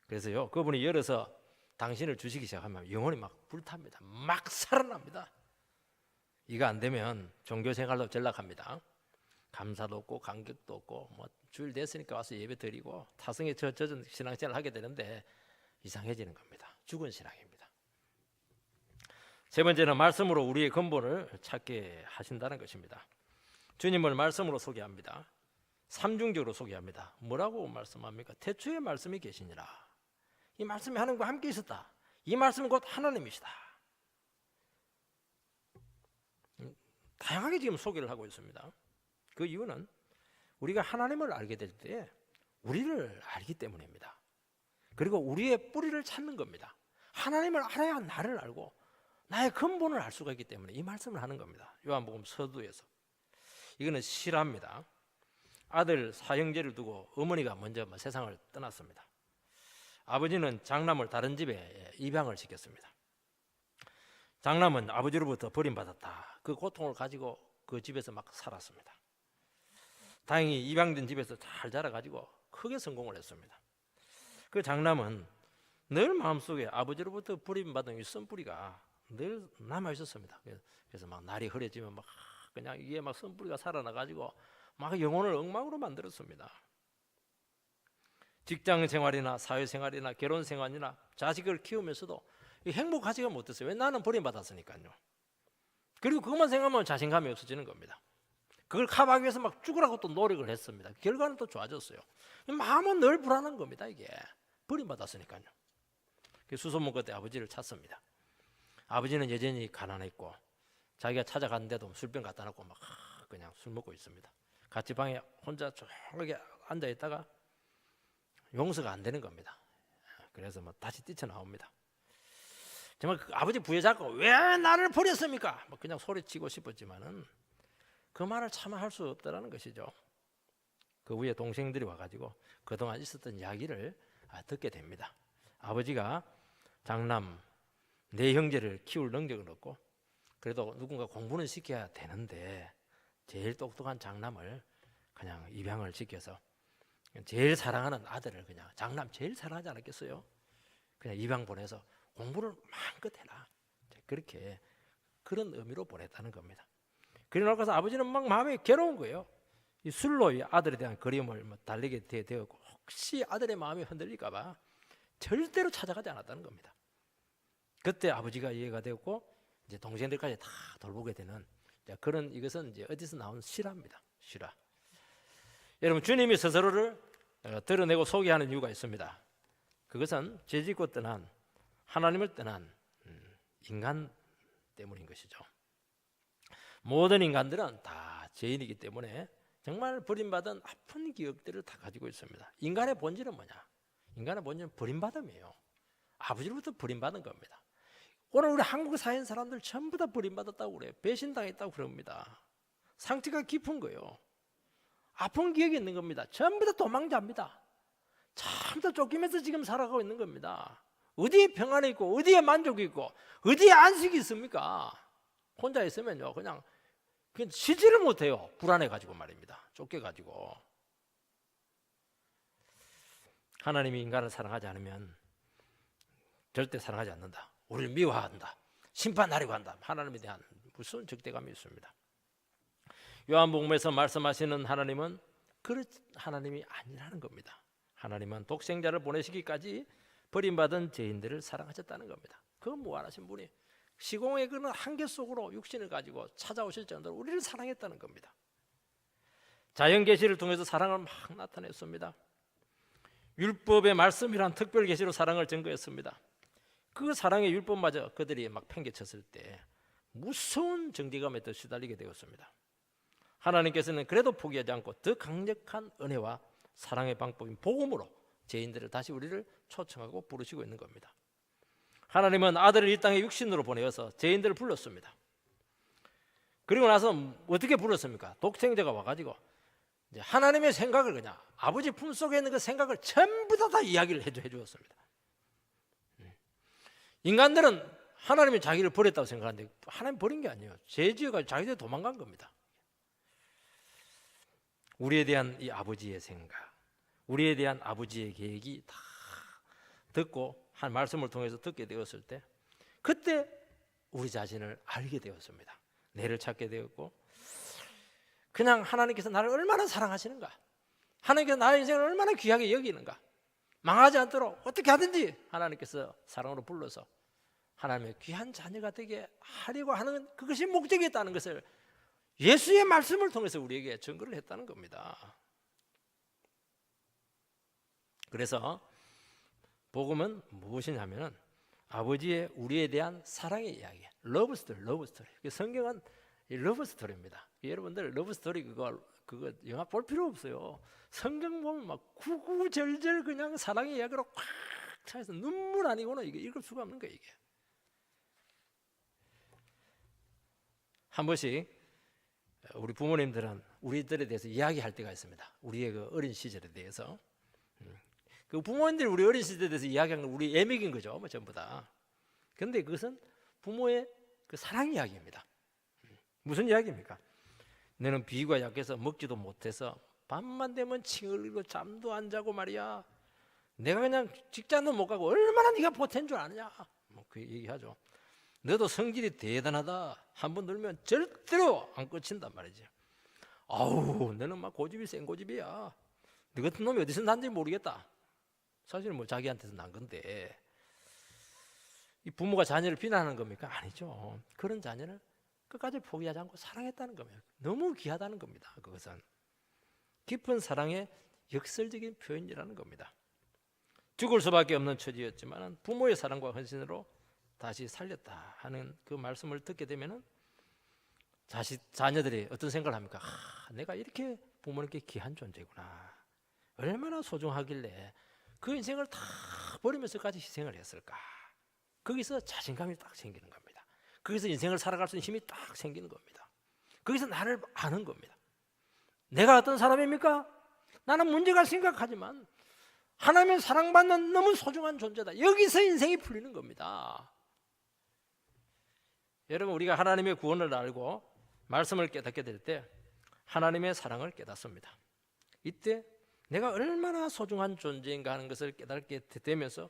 그래서요 그분이 열어서 당신을 주시기 시작하면 영혼이 막 불탑니다. 막 살아납니다. 이거 안 되면 종교생활로 전락합니다. 감사도 없고 감격도 없고 뭐 주일 됐으니까 와서 예배 드리고 타성에 젖은 신앙생활을 하게 되는데 이상해지는 겁니다. 죽은 신앙입니다. 세 번째는 말씀으로 우리의 근본을 찾게 하신다는 것입니다. 주님을 말씀으로 소개합니다. 삼중적으로 소개합니다. 뭐라고 말씀합니까? 태초에 말씀이 계시니라. 이 말씀이 하나님과 함께 있었다. 이 말씀은 곧 하나님이시다. 다양하게 지금 소개를 하고 있습니다. 그 이유는 우리가 하나님을 알게 될 때 우리를 알기 때문입니다. 그리고 우리의 뿌리를 찾는 겁니다. 하나님을 알아야 나를 알고 나의 근본을 알 수가 있기 때문에 이 말씀을 하는 겁니다. 요한복음 서두에서. 이거는 실화입니다. 아들 사형제를 두고 어머니가 먼저 세상을 떠났습니다. 아버지는 장남을 다른 집에 입양을 시켰습니다. 장남은 아버지로부터 버림받았다. 그 고통을 가지고 그 집에서 막 살았습니다. 다행히 입양된 집에서 잘 자라가지고 크게 성공을 했습니다. 그 장남은 늘 마음속에 아버지로부터 버림받은 이 쓴뿌리가 늘 남아 있었습니다. 그래서 막 날이 흐려지면 막 그냥 이게 막 쓴뿌리가 살아나가지고 막 영혼을 엉망으로 만들었습니다. 직장 생활이나 사회 생활이나 결혼 생활이나 자식을 키우면서도 행복하지가 못했어요. 왜? 나는 버림받았으니까요. 그리고 그것만 생각하면 자신감이 없어지는 겁니다. 그걸 커버하기 위해서 막 죽으라고 또 노력을 했습니다. 결과는 또 좋아졌어요. 마음은 늘 불안한 겁니다. 이게 버림받았으니까요. 수소문 끝에 아버지를 찾습니다. 아버지는 여전히 가난했고 자기가 찾아갔는데도 술병 갖다 놓고 막 그냥 술 먹고 있습니다. 같이 방에 혼자 조용하게 앉아 있다가 용서가 안 되는 겁니다. 그래서 뭐 다시 뛰쳐나옵니다. 정말 그 아버지 부여잡고 왜 나를 버렸습니까? 뭐 그냥 소리치고 싶었지만은 그 말을 차마 할 수 없다라는 것이죠. 그 후에 동생들이 와가지고 그동안 있었던 이야기를 듣게 됩니다. 아버지가 장남 네 형제를 키울 능력은 없고 그래도 누군가 공부는 시켜야 되는데 제일 똑똑한 장남을 그냥 입양을 시켜서 제일 사랑하는 아들을 그냥 장남 제일 사랑하지 않았겠어요? 그냥 입양 보내서 공부를 마음껏 해라. 그렇게 그런 의미로 보냈다는 겁니다. 그러고서 아버지는 막 마음이 괴로운 거예요. 이 술로 이 아들에 대한 그리움을 달리게 되었고 혹시 아들의 마음이 흔들릴까 봐 절대로 찾아가지 않았다는 겁니다. 그때 아버지가 이해가 되었고 이제 동생들까지 다 돌보게 되는 그런 이것은 이제 어디서 나온 실화입니다. 실화. 여러분 주님이 스스로를 드러내고 소개하는 이유가 있습니다. 그것은 죄짓고 떠난 하나님을 떠난 인간 때문인 것이죠. 모든 인간들은 다 죄인이기 때문에 정말 버림받은 아픈 기억들을 다 가지고 있습니다. 인간의 본질은 뭐냐? 인간의 본질은 버림받음이에요. 아버지로부터 버림받은 겁니다. 오늘 우리 한국 사회 사람들 전부 다 버림받았다고 그래요. 배신당했다고 그럽니다. 상처가 깊은 거예요. 아픈 기억이 있는 겁니다. 전부 다 도망자입니다. 참다 쫓기면서 지금 살아가고 있는 겁니다. 어디에 평안이 있고 어디에 만족이 있고 어디에 안식이 있습니까? 혼자 있으면요 그냥 쉬지를 못해요. 불안해가지고 말입니다. 쫓겨가지고. 하나님이 인간을 사랑하지 않으면 절대 사랑하지 않는다. 우리를 미워한다. 심판하려고 한다. 하나님에 대한 무슨 적대감이 있습니다. 요한복음에서 말씀하시는 하나님은 그런 하나님이 아니라는 겁니다. 하나님은 독생자를 보내시기까지 버림받은 죄인들을 사랑하셨다는 겁니다. 그 무한하신 분이 시공의 그런 한계 속으로 육신을 가지고 찾아오실 정도로 우리를 사랑했다는 겁니다. 자연계시를 통해서 사랑을 막 나타냈습니다. 율법의 말씀이란 특별 계시로 사랑을 증거했습니다. 그 사랑의 율법마저 그들이 막 팽개쳤을 때 무서운 정죄감에 더 시달리게 되었습니다. 하나님께서는 그래도 포기하지 않고 더 강력한 은혜와 사랑의 방법인 복음으로 죄인들을 다시 우리를 초청하고 부르시고 있는 겁니다. 하나님은 아들을 이 땅에 육신으로 보내어서 죄인들을 불렀습니다. 그리고 나서 어떻게 불렀습니까? 독생자가 와가지고 이제 하나님의 생각을 그냥 아버지 품속에 있는 그 생각을 전부 다 이야기를 해주었습니다. 인간들은 하나님이 자기를 버렸다고 생각하는데 하나님 버린 게 아니에요. 죄 지어가지고 자기들이 도망간 겁니다. 우리에 대한 이 아버지의 생각, 우리에 대한 아버지의 계획이 다 듣고 한 말씀을 통해서 듣게 되었을 때 그때 우리 자신을 알게 되었습니다. 내를 찾게 되었고 그냥 하나님께서 나를 얼마나 사랑하시는가, 하나님께서 나의 인생을 얼마나 귀하게 여기는가, 망하지 않도록 어떻게 하든지 하나님께서 사랑으로 불러서 하나님의 귀한 자녀가 되게 하려고 하는 그것이 목적이었다는 것을 예수의 말씀을 통해서 우리에게 증거를 했다는 겁니다. 그래서 복음은 무엇이냐면 아버지의 우리에 대한 사랑의 이야기, 러브 스토리. 성경은 러브 스토리입니다. 여러분들 러브 스토리 그거 영화 볼 필요 없어요. 성경 보면 막 구구절절 그냥 사랑의 이야기로 꽉 차서 눈물 아니고는 이게 읽을 수가 없는 거예요. 이게 한 번씩 우리 부모님들은 우리들에 대해서 이야기할 때가 있습니다. 우리의 그 어린 시절에 대해서. 그 부모님들이 우리 어린 시절에 대해서 이야기하는 건 우리 애먹인 거죠, 뭐 전부 다. 그런데 그것은 부모의 그 사랑 이야기입니다. 무슨 이야기입니까? 너는 비위가 약해서 먹지도 못해서 밤만 되면 칭얼거리고 잠도 안 자고 말이야. 내가 그냥 직장도 못 가고 얼마나 네가 보탠 줄 아느냐. 뭐 그 얘기하죠. 너도 성질이 대단하다. 한번 들면 절대로 안 끝친단 말이지. 아우, 너는 막 고집이 센 고집이야. 너 같은 놈이 어디서 난지 모르겠다. 사실은 뭐 자기한테서 난 건데 이 부모가 자녀를 비난하는 겁니까? 아니죠. 그런 자녀를 끝까지 포기하지 않고 사랑했다는 겁니다. 너무 귀하다는 겁니다. 그것은 깊은 사랑의 역설적인 표현이라는 겁니다. 죽을 수밖에 없는 처지였지만 부모의 사랑과 헌신으로 다시 살렸다 하는 그 말씀을 듣게 되면은 자녀들이 어떤 생각을 합니까? 내가 이렇게 부모님께 귀한 존재구나. 얼마나 소중하길래 그 인생을 다 버리면서까지 희생을 했을까? 거기서 자신감이 딱 생기는 겁니다. 거기서 인생을 살아갈 수 있는 힘이 딱 생기는 겁니다. 거기서 나를 아는 겁니다. 내가 어떤 사람입니까? 나는 문제가 심각하지만 하나님의 사랑받는 너무 소중한 존재다. 여기서 인생이 풀리는 겁니다. 여러분, 우리가 하나님의 구원을 알고 말씀을 깨닫게 될 때 하나님의 사랑을 깨닫습니다. 이때 내가 얼마나 소중한 존재인가 하는 것을 깨닫게 되면서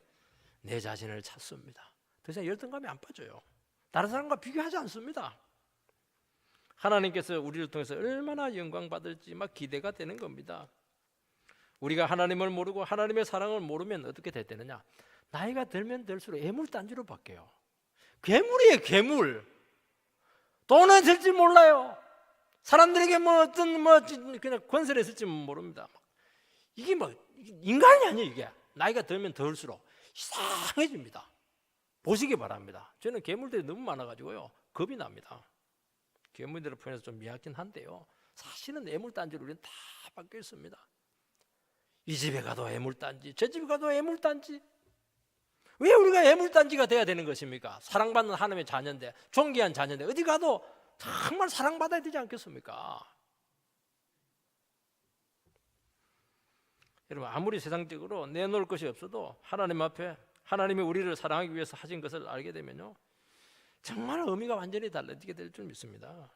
내 자신을 찾습니다. 더 이상 열등감이 안 빠져요. 다른 사람과 비교하지 않습니다. 하나님께서 우리를 통해서 얼마나 영광 받을지 막 기대가 되는 겁니다. 우리가 하나님을 모르고 하나님의 사랑을 모르면 어떻게 되느냐? 나이가 들면 들수록 애물단지로 바뀌어요. 괴물이에요, 괴물. 돈은 될지 몰라요. 사람들에게 뭐 어떤 그냥 권세를 했을지 모릅니다. 이게 뭐 인간이 아니에요. 이게 나이가 들면 들수록 이상해집니다. 보시기 바랍니다. 저는 괴물들이 너무 많아가지고요 겁이 납니다. 괴물들을 표현해서 좀 미약긴 한데요, 사실은 애물단지로 우리는 다 바뀌어 있습니다. 이 집에 가도 애물단지, 저 집에 가도 애물단지. 왜 우리가 애물단지가 돼야 되는 것입니까? 사랑받는 하나님의 자녀인데, 존귀한 자녀인데 어디 가도 정말 사랑받아야 되지 않겠습니까? 여러분 아무리 세상적으로 내놓을 것이 없어도 하나님 앞에 하나님이 우리를 사랑하기 위해서 하신 것을 알게 되면요 정말 의미가 완전히 달라지게 될 줄 믿습니다.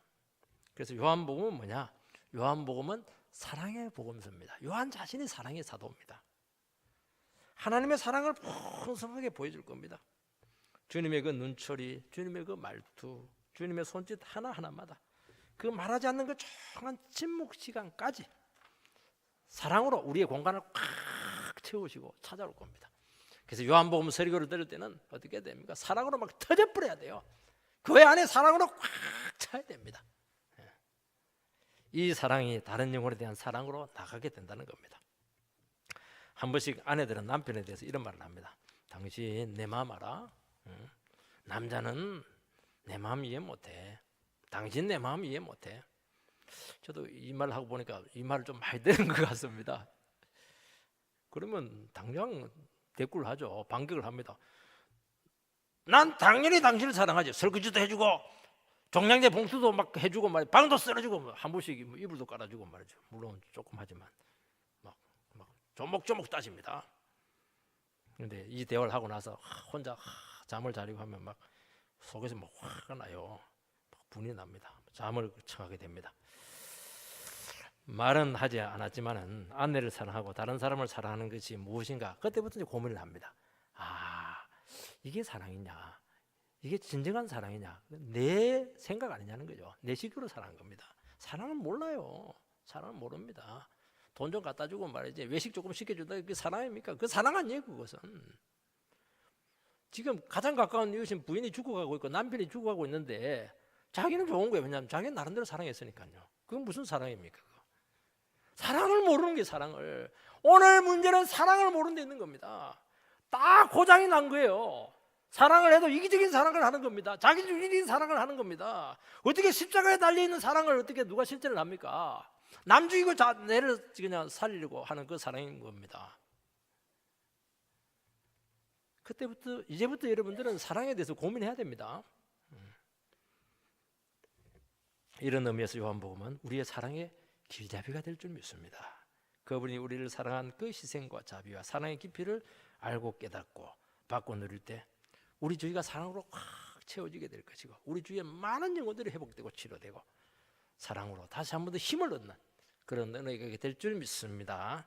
그래서 요한복음은 뭐냐? 요한복음은 사랑의 복음서입니다. 요한 자신이 사랑의 사도입니다. 하나님의 사랑을 풍성하게 보여줄 겁니다. 주님의 그 눈초리, 주님의 그 말투, 주님의 손짓 하나하나마다 그 말하지 않는 그 조용한 침묵 시간까지 사랑으로 우리의 공간을 꽉 채우시고 찾아올 겁니다. 그래서 요한복음 설교를 들을 때는 어떻게 됩니까? 사랑으로 막 터져버려야 돼요. 교회 안에 사랑으로 꽉 차야 됩니다. 이 사랑이 다른 영혼에 대한 사랑으로 나가게 된다는 겁니다. 한 번씩 아내들은 남편에 대해서 이런 말을 합니다. 당신 내 마음 알아? 남자는 내 마음 이해 못해. 당신 내 마음 이해 못해. 저도 이 말을 하고 보니까 이 말을 좀 많이 들은 것 같습니다. 그러면 당장 대꾸를 하죠. 반격을 합니다. 난 당연히 당신을 사랑하지. 설거지도 해주고 종량제 봉투도 막 해주고 말이야. 방도 쓸어주고 한 번씩 이불도 깔아주고 말이죠. 물론 조금 하지만 막 조목조목 따집니다. 그런데 이 대화를 하고 나서 혼자 잠을 자려고 하면 막 속에서 막 화가 나요. 막 분이 납니다. 잠을 청하게 됩니다. 말은 하지 않았지만은 아내를 사랑하고 다른 사람을 사랑하는 것이 무엇인가 그때부터 이제 고민을 합니다. 아, 이게 사랑이냐? 이게 진정한 사랑이냐? 내 생각 아니냐는 거죠. 내 식으로 사랑한 겁니다. 사랑은 몰라요. 사랑은 모릅니다. 돈 좀 갖다 주고 말이지 외식 조금 시켜준다 그게 사랑입니까? 그 사랑 아니에요. 그것은 지금 가장 가까운 이웃인 부인이 죽어가고 있고 남편이 죽어가고 있는데 자기는 좋은 거예요. 왜냐하면 자기는 나름대로 사랑했으니까요. 그건 무슨 사랑입니까? 사랑을 모르는 게 사랑을. 오늘 문제는 사랑을 모르는 데 있는 겁니다. 딱 고장이 난 거예요. 사랑을 해도 이기적인 사랑을 하는 겁니다. 자기주의적인 사랑을 하는 겁니다. 어떻게 십자가에 달려있는 사랑을 어떻게 누가 실천을 합니까? 남 죽이고 내를 그냥 살리려고 하는 그 사랑인 겁니다. 그때부터 이제부터 여러분들은 사랑에 대해서 고민해야 됩니다. 이런 의미에서 요한복음은 우리의 사랑의 길잡이가 될 줄 믿습니다. 그분이 우리를 사랑한 그 희생과 자비와 사랑의 깊이를 알고 깨닫고 받고 누릴 때 우리 주위가 사랑으로 확 채워지게 될 것이고 우리 주위에 많은 영혼들이 회복되고 치료되고 사랑으로 다시 한 번 더 힘을 얻는 그런 은혜가 될 줄 믿습니다.